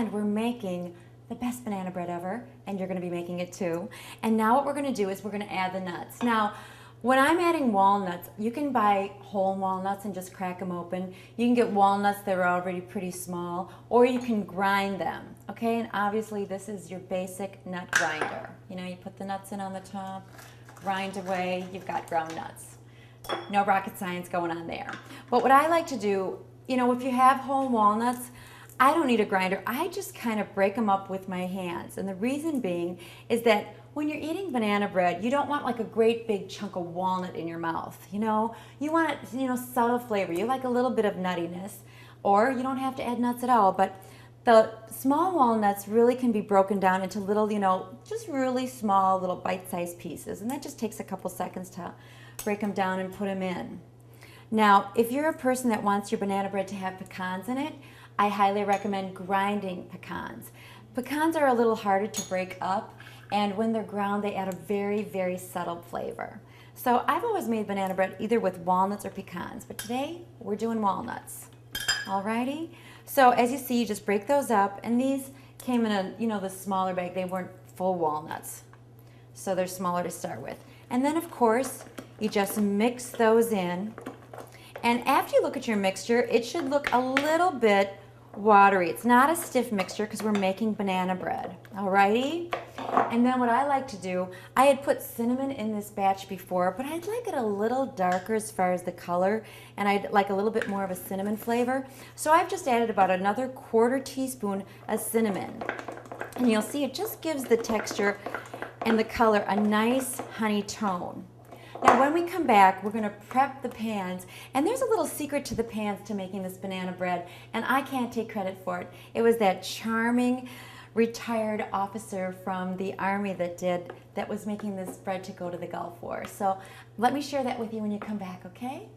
and we're making the best banana bread ever, and you're gonna be making it too. And now what we're gonna do is we're gonna add the nuts. Now, when I'm adding walnuts, you can buy whole walnuts and just crack them open. You can get walnuts that are already pretty small, or you can grind them, okay? And obviously this is your basic nut grinder. You know, you put the nuts in on the top, grind away, you've got ground nuts. No rocket science going on there. But what I like to do, you know, if you have whole walnuts, I don't need a grinder. I just kind of break them up with my hands. And the reason being is that when you're eating banana bread, you don't want like a great big chunk of walnut in your mouth, you know? You want, you know, subtle flavor. You like a little bit of nuttiness, or you don't have to add nuts at all, but the small walnuts really can be broken down into little, you know, just really small little bite-sized pieces. And that just takes a couple seconds to break them down and put them in. Now, if you're a person that wants your banana bread to have pecans in it, I highly recommend grinding pecans. Pecans are a little harder to break up, and when they're ground, they add a very, very subtle flavor. So I've always made banana bread either with walnuts or pecans, but today we're doing walnuts. Alrighty? So as you see, you just break those up, and these came in a, you know, the smaller bag. They weren't full walnuts, so they're smaller to start with. And then of course, you just mix those in. And after you look at your mixture, it should look a little bit watery. It's not a stiff mixture because we're making banana bread, alrighty? And then what I like to do, I had put cinnamon in this batch before, but I'd like it a little darker as far as the color, and I'd like a little bit more of a cinnamon flavor. So I've just added about another 1/4 teaspoon of cinnamon. And you'll see it just gives the texture and the color a nice honey tone. Now when we come back, we're gonna prep the pans, and there's a little secret to the pans to making this banana bread, and I can't take credit for it. It was that charming retired officer from the Army that was making this bread to go to the Gulf War. So let me share that with you when you come back, okay?